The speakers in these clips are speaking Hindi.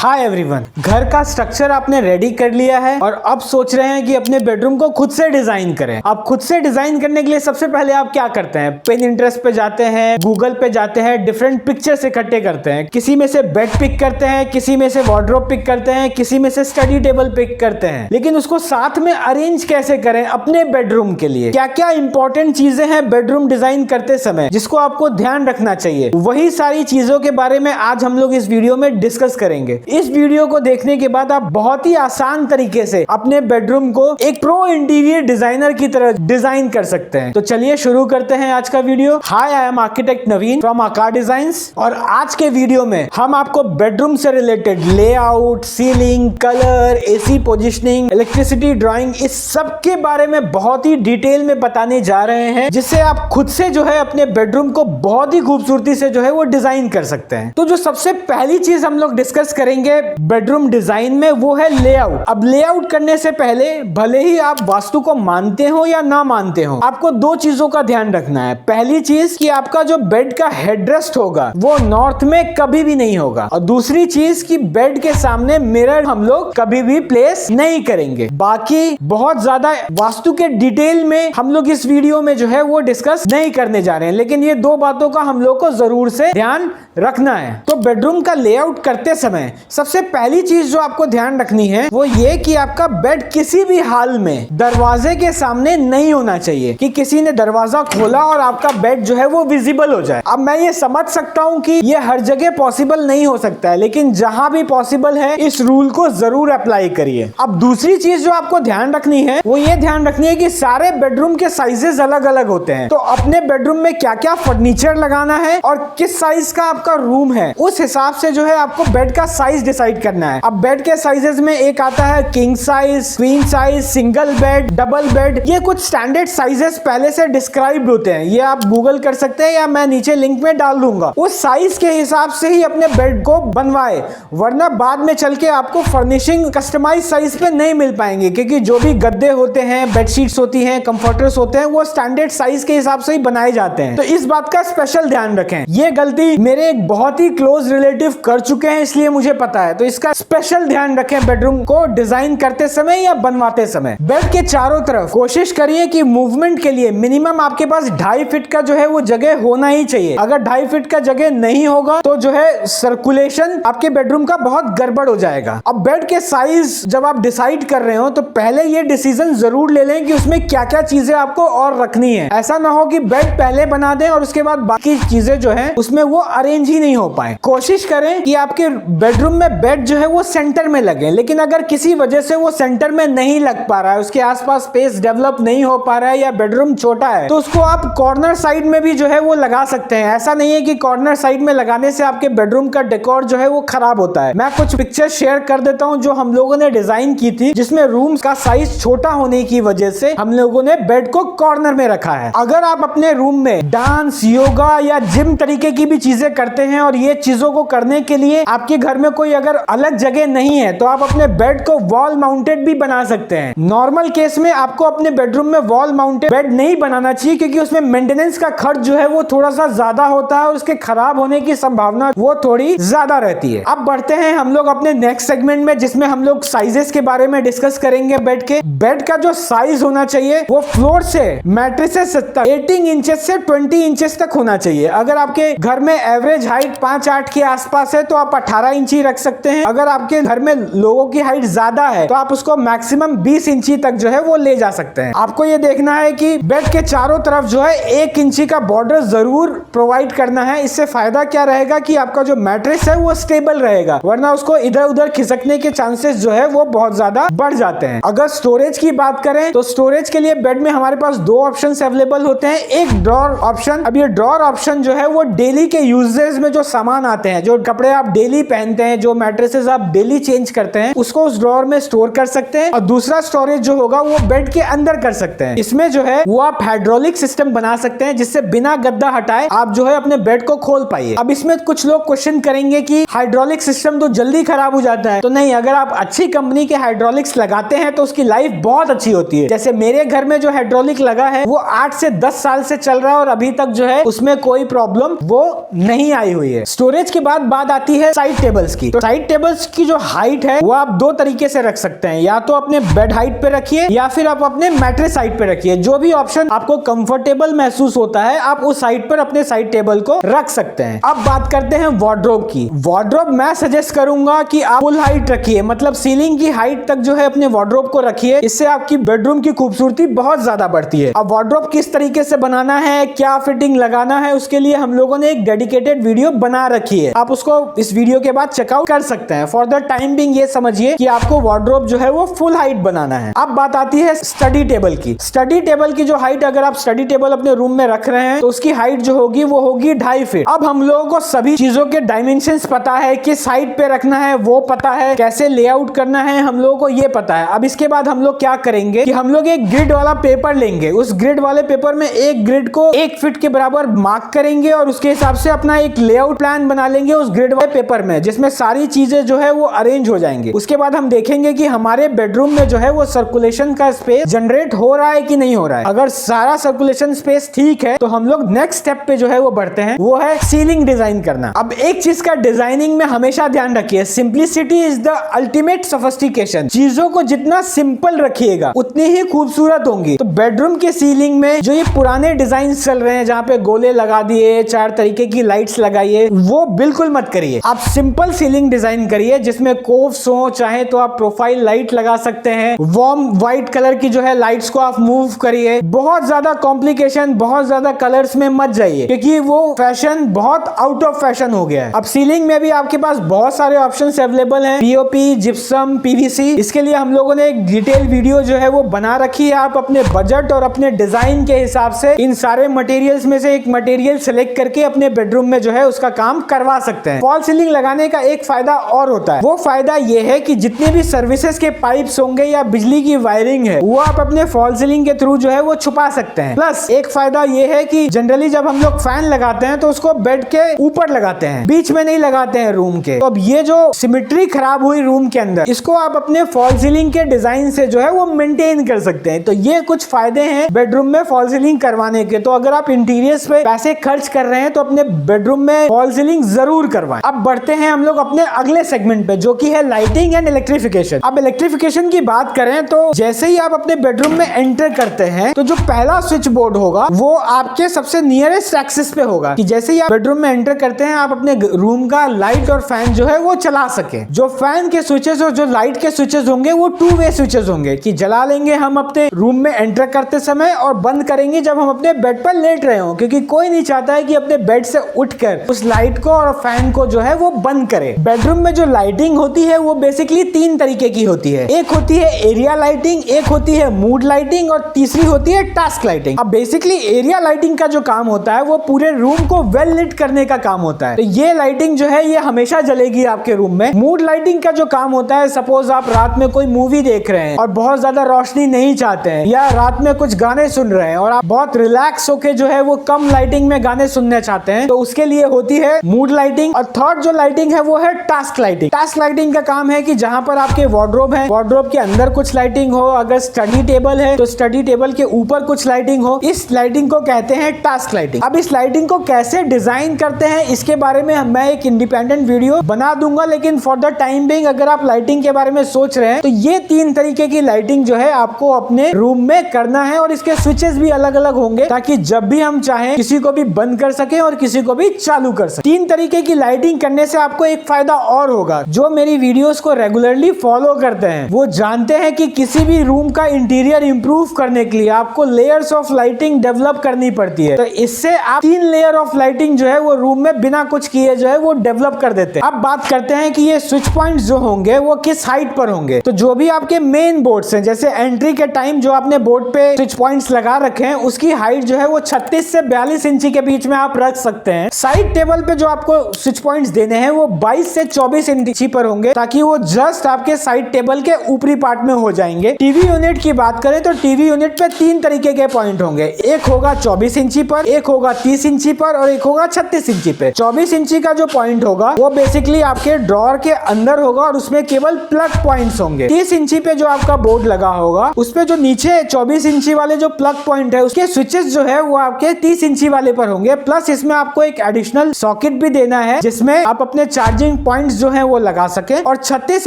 हाय एवरीवन, घर का स्ट्रक्चर आपने रेडी कर लिया है और अब सोच रहे हैं कि अपने बेडरूम को खुद से डिजाइन करें। अब खुद से डिजाइन करने के लिए सबसे पहले आप क्या करते हैं? पिंटरेस्ट पे जाते हैं, गूगल पे जाते हैं, डिफरेंट पिक्चर्स इकट्ठे करते हैं। किसी में से बेड पिक करते हैं, किसी में से वार्डरोब पिक करते हैं, किसी में से स्टडी टेबल पिक करते हैं। लेकिन उसको साथ में अरेंज कैसे करें अपने बेडरूम के लिए? क्या क्या इंपॉर्टेंट चीजें हैं बेडरूम डिजाइन करते समय जिसको आपको ध्यान रखना चाहिए? वही सारी चीजों के बारे में आज हम लोग इस वीडियो में डिस्कस करेंगे। इस वीडियो को देखने के बाद आप बहुत ही आसान तरीके से अपने बेडरूम को एक प्रो इंटीरियर डिजाइनर की तरह डिजाइन कर सकते हैं। तो चलिए शुरू करते हैं आज का video. Hi, I am architect Naveen from आकार डिजाइन्स और आज के वीडियो में हम आपको बेडरूम से related layout, ceiling, colour, AC positioning, electricity drawing, इस सब के बारे में बहुत ही डिटेल में बताने जा रहे हैं, जिससे आप खुद से जो है अपने बेडरूम को बहुत ही खूबसूरती से जो है वो डिजाइन कर सकते हैं। तो जो सबसे पहली चीज हम लोग डिस्कस करेंगे बेडरूम डिजाइन में वो है लेआउट। अब लेआउट करने से पहले भले ही आप वास्तु को मानते हो या ना मानते हो, आपको दो चीजों का ध्यान रखना है। पहली चीज कि आपका जो बेड का हेडरेस्ट होगा वो नॉर्थ में कभी भी नहीं होगा, और दूसरी चीज कि बेड के सामने मिरर हम लोग कभी भी प्लेस नहीं करेंगे। बाकी बहुत ज्यादा वास्तु के डिटेल में हम लोग इस वीडियो में जो है वो डिस्कस नहीं करने जा रहे हैं, लेकिन ये दो बातों का हम लोग को जरूर से ध्यान रखना है। तो बेडरूम का लेआउट करते समय सबसे पहली चीज जो आपको ध्यान रखनी है वो ये कि आपका बेड किसी भी हाल में दरवाजे के सामने नहीं होना चाहिए, कि किसी ने दरवाजा खोला और आपका बेड जो है वो विजिबल हो जाए। अब मैं ये समझ सकता हूं कि ये हर जगह पॉसिबल नहीं हो सकता है, लेकिन जहां भी पॉसिबल है इस रूल को जरूर अप्लाई करिए। अब दूसरी चीज जो आपको ध्यान रखनी है वो ये ध्यान रखनी है कि सारे बेडरूम के साइजेस अलग अलग होते हैं। तो अपने बेडरूम में क्या क्या फर्नीचर लगाना है और किस साइज का आपका रूम है, उस हिसाब से जो है आपको बेड का साइज डिसाइड करना है। अब बेड के साइजेस में एक आता है king size, queen size, single bed, double bed. ये कुछ स्टैंडर्ड साइजेस पहले से डिस्क्राइब होते हैं, ये आप गूगल कर सकते हैं या मैं नीचे लिंक में डाल दूंगा। उस साइज के हिसाब से ही अपने बेड को बनवाए, वरना बाद में चल के आपको फर्निशिंग कस्टमाइज साइज पे नहीं मिल पाएंगे, क्योंकि जो भी गद्दे होते हैं, बेडशीट्स होती हैं, कंफर्टर्स होते हैं, वो स्टैंडर्ड साइज के हिसाब से ही बनाए जाते हैं। तो इस बात का स्पेशल ध्यान रखें। ये गलती मेरे एक बहुत ही क्लोज रिलेटिव कर चुके हैं, इसलिए मुझे पता है। तो इसका स्पेशल ध्यान रखें बेडरूम को डिजाइन करते समय या बनवाते समय। बेड के चारों तरफ कोशिश करिए कि मूवमेंट के लिए मिनिमम आपके पास 2.5 फीट का जो है वो जगह होना ही चाहिए। अगर 2.5 फीट का जगह नहीं होगा तो जो है सर्कुलेशन आपके बेडरूम का बहुत गड़बड़ हो जाएगा। अब बेड के साइज जब आप डिसाइड कर रहे हो तो पहले ये डिसीजन जरूर ले लें कि उसमें क्या क्या चीजें आपको और रखनी है। ऐसा ना हो कि बेड पहले बना दें और उसके बाद बाकी चीजें जो है उसमें वो अरेंज ही नहीं हो पाए। कोशिश करें कि आपके बेडरूम में बेड जो है वो सेंटर में लगे, लेकिन अगर किसी वजह से वो सेंटर में नहीं लग पा रहा है, उसके आसपास स्पेस डेवलप नहीं हो पा रहा है या बेडरूम छोटा है, तो उसको आप कॉर्नर साइड में भी जो है वो लगा सकते हैं। ऐसा नहीं है कि कॉर्नर साइड में लगाने से आपके बेडरूम का डेकोर जो है वो खराब होता है। मैं कुछ पिक्चर शेयर कर देता हूं जो हम लोगों ने डिजाइन की थी, जिसमें रूम का साइज छोटा होने की वजह से हम लोगों ने बेड को कॉर्नर में रखा है। अगर आप अपने रूम में डांस, योगा या जिम तरीके की भी चीजें करते हैं और ये चीजों को करने के लिए आपके घर में कोई अगर अलग जगह नहीं है, तो आप अपने बेड को वॉल माउंटेड भी बना सकते हैं। नॉर्मल केस में आपको अपने बेडरूम में वॉल माउंटेड बेड नहीं बनाना चाहिए, क्योंकि उसमें मेंटेनेंस का खर्च जो है वो थोड़ा सा ज्यादा होता है और उसके खराब होने की संभावना वो थोड़ी ज्यादा रहती है। अब बढ़ते हैं हम लोग अपने नेक्स्ट सेगमेंट में, जिसमें हम लोग साइजेस के बारे में डिस्कस करेंगे। बेड के बेड का जो साइज होना चाहिए वो फ्लोर से मैट्रेसेस तक 18 इंचेस से 20 इंचेस तक होना चाहिए। अगर आपके घर में एवरेज हाइट 5-8 के आसपास है तो आप 18 इंची रख सकते हैं। अगर आपके घर में लोगों की हाइट ज्यादा है तो आप उसको मैक्सिमम 20 इंची तक जो है वो ले जा सकते हैं। आपको ये देखना है कि बेड के चारों तरफ जो है 1 इंची का बॉर्डर जरूर प्रोवाइड करना है। इससे फायदा क्या रहेगा कि आपका जो मैट्रेस है वो स्टेबल रहेगा, वरना उसको इधर उधर खिसकने के चांसेस जो है वो बहुत ज्यादा बढ़ जाते हैं। अगर स्टोरेज की बात करें तो स्टोरेज के लिए बेड में हमारे पास 2 ऑप्शंस अवेलेबल होते हैं। एक ड्रॉर ऑप्शन। अब ये ड्रॉर ऑप्शन जो है वो डेली के यूजेस में जो सामान आते हैं, जो कपड़े आप डेली पहनते हैं, जो मैट्रेसेस आप डेली चेंज करते हैं, उसको उस ड्रॉर में स्टोर कर सकते हैं। और दूसरा स्टोरेज जो होगा वो बेड के अंदर कर सकते हैं। इसमें जो है वो आप हाइड्रोलिक सिस्टम बना सकते हैं, जिससे बिना गद्दा हटाए आप जो है अपने बेड को खोल पाइए। अब इसमें कुछ लोग क्वेश्चन करेंगे कि हाइड्रोलिक सिस्टम तो जल्दी खराब हो जाता है। तो नहीं, अगर आप अच्छी कंपनी के हाइड्रोलिक्स लगाते हैं तो उसकी लाइफ बहुत अच्छी होती है। जैसे मेरे घर में जो हाइड्रोलिक लगा है वो 8 से 10 साल से चल रहा है और अभी तक जो है उसमें कोई प्रॉब्लम वो नहीं आई हुई है। स्टोरेज के बाद बात आती है साइड टेबल्स की। तो साइड टेबल्स की जो हाइट है वो आप दो तरीके से रख सकते हैं, या तो अपने बेड हाइट पे रखिए या फिर आप अपने मैट्रेस हाइट पे रखिए। जो भी ऑप्शन आपको कंफर्टेबल महसूस होता है आप उस साइड पर अपने साइड टेबल को रख सकते हैं। अब बात करते हैं वार्डरोब की। वार्डरोब मैं सजेस्ट करूंगा कि आप फुल हाइट रखिए, मतलब सीलिंग की हाइट तक जो है अपने वार्डरोब को रखिए। इससे आपकी बेडरूम की खूबसूरती बहुत ज्यादा बढ़ती है। अब वार्डरोब किस तरीके से बनाना है, क्या फिटिंग लगाना है, उसके लिए हम लोगों ने एक डेडिकेटेड वीडियो बना रखी है, आप उसको इस वीडियो के बाद चेकआउट कर सकते हैं। फॉर द टाइम बिंग ये समझिए कि आपको वार्डरोब जो है वो फुल हाइट बनाना है। अब बात आती है स्टडी टेबल की। स्टडी टेबल की जो हाइट, अगर आप स्टडी टेबल अपने रूम में रख रहे हैं तो उसकी हाइट जो होगी वो होगी 2.5 फीट। अब हम लोगों को सभी चीजों के डायमेंशंस पता है, किस हाइट पे रखना है वो पता है, कैसे लेआउट करना है हम लोगों को ये पता है। अब इसके बाद हम लोग क्या करेंगे कि हम लोग एक ग्रिड वाला पेपर लेंगे, उस ग्रिड वाले पेपर में एक ग्रिड को 1 फीट के बराबर मार्क करेंगे और उसके हिसाब से अपना एक लेआउट प्लान बना लेंगे उस ग्रिड वाले पेपर में, जिसमें सारी चीजें जो है वो अरेंज हो जाएंगे। उसके बाद हम देखेंगे कि हमारे बेडरूम में जो है वो सर्कुलेशन का स्पेस जनरेट हो रहा है कि नहीं हो रहा है। अगर सारा सर्कुलेशन स्पेस ठीक है तो हम लोग नेक्स्ट स्टेप पे जो है वो बढ़ते हैं, वो है सीलिंग डिजाइन करना। अब एक चीज का डिजाइनिंग में हमेशा ध्यान रखिए, simplicity is the ultimate sophistication. चीजों को जितना सिंपल रखिएगा उतनी ही खूबसूरत होंगी। तो बेडरूम के सीलिंग में जो ये पुराने डिजाइन चल रहे हैं, जहाँ पे गोले लगा दिए, 4 तरीके की लाइट्स लगाइए, वो बिल्कुल मत करिए। आप सिंपल सीलिंग डिजाइन करिए जिसमें कोव्स हो, चाहे तो आप प्रोफाइल लाइट लगा सकते हैं, वार्म व्हाइट कलर की जो है लाइट्स को आप मूव करिए। बहुत ज्यादा कॉम्प्लिकेशन, बहुत ज्यादा कलर्स में मत जाइए, क्योंकि वो फैशन बहुत आउट ऑफ फैशन हो गया है। अब सीलिंग में भी आपके पास बहुत सारे ऑप्शंस अवेलेबल हैं, पीओपी, जिप्सम, पीवीसी। इसके लिए हम लोगों ने एक डिटेल वीडियो जो है वो बना रखी है। आप अपने बजट और अपने डिजाइन के हिसाब से इन सारे मटेरियल्स में से एक मटेरियल सेलेक्ट करके अपने बेडरूम में जो है उसका काम करवा सकते हैं। फॉल सीलिंग लगाने का एक फायदा और होता है, वो फायदा ये है कि जितने भी सर्विसेज के पाइप्स होंगे या बिजली की वायरिंग है वो आप अपने फॉल सीलिंग के थ्रू जो है वो छुपा सकते हैं। प्लस एक फायदा ये है कि जनरली जब हम लोग फैन लगाते हैं तो उसको बेड के ऊपर लगाते हैं, बीच में नहीं लगाते हैं रूम के। तो अब ये जो सिमेट्री खराब हुई रूम के अंदर, इसको आप अपने फॉल सीलिंग के डिजाइन से जो है वो मेंटेन कर सकते हैं। तो ये कुछ फायदे हैं बेडरूम में फॉल सीलिंग करवाने के। तो अगर आप इंटीरियर्स पे पैसे खर्च कर रहे हैं तो अपने बेडरूम में फॉल सीलिंग जरूर करवाएं। अब बढ़ते हैं हम लोग अपने अगले सेगमेंट पे, जो कि है लाइटिंग एंड इलेक्ट्रिफिकेशन। अब इलेक्ट्रिफिकेशन की बात करें तो जैसे ही आप अपने बेडरूम में एंटर करते हैं तो जो पहला स्विच बोर्ड होगा वो आपके सबसे नियरेस्ट एक्सिस पे होगा, कि जैसे ही आप बेडरूम में एंटर करते हैं आप अपने रूम का लाइट और फैन जो है वो चला सके। जो फैन के स्विचेस और जो लाइट के स्विचेस होंगे वो 2 वे स्विचेस होंगे, कि जला लेंगे हम अपने रूम में एंटर करते समय और बंद करेंगे जब हम अपने बेड पर लेट रहे हो, क्योंकि कोई नहीं चाहता है कि अपने बेड से उठकर उस लाइट को और फैन को जो है वो बंद करे। बेडरूम में जो लाइटिंग होती है वो बेसिकली 3 तरीके की होती है। एक होती है एरिया लाइटिंग, एक होती है मूड लाइटिंग और तीसरी होती है टास्क लाइटिंग। अब बेसिकली एरिया लाइटिंग का जो काम होता है वो पूरे रूम को वेल लिट करने का काम होता है। तो ये लाइटिंग जो है ये हमेशा जलेगी आपके रूम में। मूड लाइटिंग का जो काम होता है, सपोज आप रात में कोई मूवी देख रहे हैं और बहुत ज्यादा रोशनी नहीं चाहते हैं, या रात में कुछ गाने सुन रहे हैं और आप बहुत रिलैक्स होके जो है वो कम लाइटिंग में गाने सुनने चाहते हैं, तो उसके लिए होती है मूड लाइटिंग। और थर्ड जो लाइटिंग है वो है टास्क लाइटिंग। टास्क लाइटिंग का काम है कि जहां पर आपके वार्डरोब है, वार्डरोब के अंदर कुछ लाइटिंग हो, अगर स्टडी टेबल है तो स्टडी टेबल के ऊपर कुछ लाइटिंग हो, इस लाइटिंग को कहते हैं टास्क लाइटिंग। अब इस लाइटिंग को कैसे डिजाइन करते हैं इसके बारे में मैं एक इंडिपेंडेंट वीडियो बना दूंगा, लेकिन फॉर द टाइम बिंग अगर आप लाइटिंग के बारे में सोच रहे हैं तो ये 3 तरीके की लाइटिंग जो है आपको अपने रूम में करना है, और इसके स्विचेस भी अलग अलग होंगे ताकि जब भी हम चाहें किसी को भी बंद कर सके और किसी को भी चालू कर सके। 3 तरीके की लाइटिंग करने से आपको एक फायदा और होगा, जो मेरी वीडियोस को रेगुलरली फॉलो करते हैं वो जानते हैं कि किसी भी रूम का इंटीरियर इंप्रूव करने के लिए आपको लेयर्स ऑफ लाइटिंग डेवलप करनी पड़ती है। तो इससे आप 3 लेयर ऑफ लाइटिंग जो है वो रूम में बिना कुछ किए जो है वो डेवलप कर देते हैं। अब बात करते हैं कि ये स्विच पॉइंट्स जो होंगे वो किस हाइट पर होंगे। तो जो भी आपके मेन बोर्ड्स हैं, जैसे एंट्री के टाइम जो आपने बोर्ड पे स्विच पॉइंट्स लगा रखे हैं, उसकी हाइट जो है वो 36 से 42 इंची के बीच में आप रख सकते हैं। साइड टेबल पे जो आपको स्विच पॉइंट्स देने हैं वो 22 से 24 इंची पर होंगे, ताकि वो जस्ट आपके साइड टेबल के ऊपरी पार्ट में हो जाएंगे। टीवी यूनिट की बात करें तो टीवी यूनिट पे 3 तरीके के पॉइंट होंगे, एक होगा 24 इंची पर, एक होगा 30 इंची पर और एक होगा 36 इंची पे। 24 इंची का जो पॉइंट होगा वो बेसिकली आपके ड्रॉअर के अंदर होगा और उसमें केवल प्लग पॉइंट्स होंगे। 30 इंची पे जो आपका बोर्ड लगा होगा उसपे जो नीचे 24 इंची वाले जो प्लग पॉइंट है उसके स्विचेस जो है वो आपके 30 इंची वाले पर होंगे। प्लस इसमें आपको एक एडिशनल सॉकेट भी देना है जिसमें आप अपने चार्जिंग चार्जिंग पॉइंट्स जो हैं वो लगा सके। और 36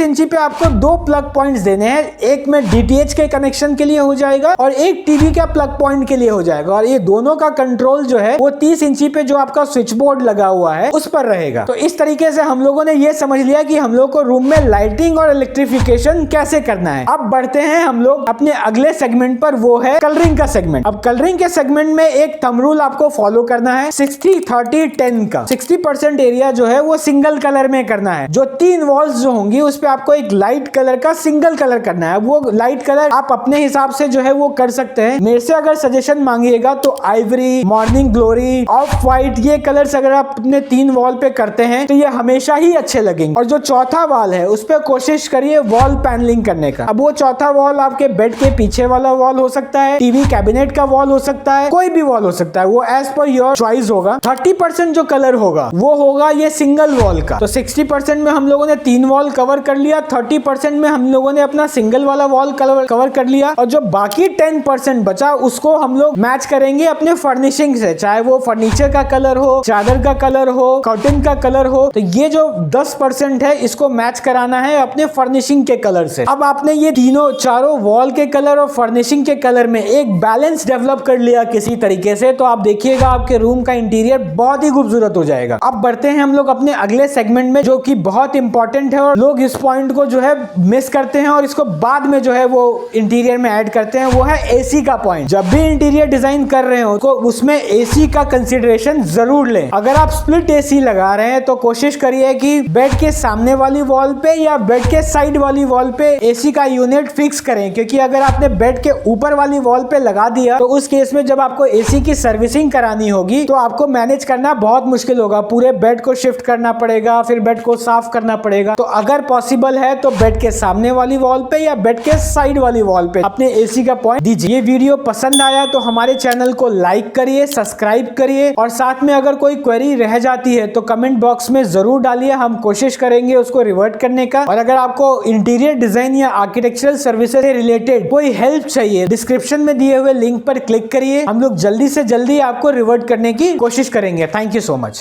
इंची पे आपको 2 प्लग पॉइंट्स देने हैं, एक में डीटीएच के कनेक्शन के लिए हो जाएगा और एक टीवी का प्लग पॉइंट के लिए हो जाएगा। और ये दोनों का कंट्रोल जो है वो 30 इंची पे जो आपका स्विच बोर्ड लगा हुआ है उस पर रहेगा। तो इस तरीके से हम लोगों ने ये समझ लिया कि हम लोग को रूम में लाइटिंग और इलेक्ट्रिफिकेशन कैसे करना है। अब बढ़ते हैं हम लोग अपने अगले सेगमेंट पर, वो है कलरिंग का सेगमेंट। अब कलरिंग के सेगमेंट में एक थंब रूल आपको फॉलो करना है 60-30-10 का। 60% एरिया जो है वो सिंगल कलर में करना है। जो 3 वॉल्स जो होंगी उस पे आपको एक लाइट कलर का सिंगल कलर करना है। वो लाइट कलर आप अपने हिसाब से जो है वो कर सकते हैं। मेरे से अगर सजेशन मांगिएगा तो Ivory, morning glory, of white, ये कलर्स अगर आप अपने 3 वॉल पे करते हैं तो ये हमेशा ही अच्छे लगेंगे। और जो चौथा वॉल है उस पे कोशिश करिए वॉल पैनलिंग करने का। अब वो चौथा वॉल आपके बेड के पीछे वाला वॉल हो सकता है, टीवी कैबिनेट का वॉल हो सकता है, कोई भी वॉल हो सकता है, वो एज पर योर चॉइस होगा। 30% जो कलर होगा वो होगा ये सिंगल वॉल का। तो 60% में हम लोगों ने 3 वॉल कवर कर लिया, 30% में हम लोगों ने अपना सिंगल वाला वॉल कवर कर लिया, और जो बाकी 10% बचा उसको हम लोग मैच करेंगे अपने फर्निशिंग से, चाहे वो फर्नीचर का कलर हो, चादर का कलर हो, कर्टन का कलर हो। तो ये जो 10% है इसको मैच कराना है अपने फर्निशिंग के कलर से। अब आपने ये चारों वॉल के कलर और फर्निशिंग के कलर में एक बैलेंस डेवलप कर लिया किसी तरीके से, तो आप देखिएगा आपके रूम का इंटीरियर बहुत ही खूबसूरत हो जाएगा। अब बढ़ते हैं हम लोग अपने अगले सेगमेंट में, जो कि बहुत इंपॉर्टेंट है और लोग इस पॉइंट को जो है मिस करते हैं और इसको बाद में जो है वो इंटीरियर में ऐड करते हैं, वो है एसी का पॉइंट। जब भी इंटीरियर डिजाइन कर रहे हो तो उसमें एसी का कंसीडरेशन जरूर लें। अगर आप स्प्लिट एसी लगा रहे हैं तो कोशिश करिए कि बेड के सामने वाली वॉल पे या बेड के साइड वाली वॉल पे एसी का यूनिट फिक्स करें, क्योंकि अगर आपने बेड के ऊपर वाली वॉल पे लगा दिया तो उस केस में जब आपको एसी की सर्विसिंग करानी होगी तो आपको मैनेज करना बहुत मुश्किल होगा। पूरे बेड को शिफ्ट करना पड़ेगा, फिर बेड को साफ करना पड़ेगा। तो अगर पॉसिबल है तो बेड के सामने वाली वॉल पे या बेड के साइड वाली वॉल पे अपने एसी का पॉइंट दीजिए। ये वीडियो पसंद आया तो हमारे चैनल को लाइक करिए, सब्सक्राइब करिए, और साथ में अगर कोई क्वेरी रह जाती है तो कमेंट बॉक्स में जरूर डालिए, हम कोशिश करेंगे उसको रिवर्ट करने का। और अगर आपको इंटीरियर डिजाइन या आर्किटेक्चरल सर्विसेज से रिलेटेड कोई हेल्प चाहिए, डिस्क्रिप्शन में दिए हुए लिंक पर क्लिक करिए, हम लोग जल्दी से जल्दी आपको रिवर्ट करने की कोशिश करेंगे। Thank you so much.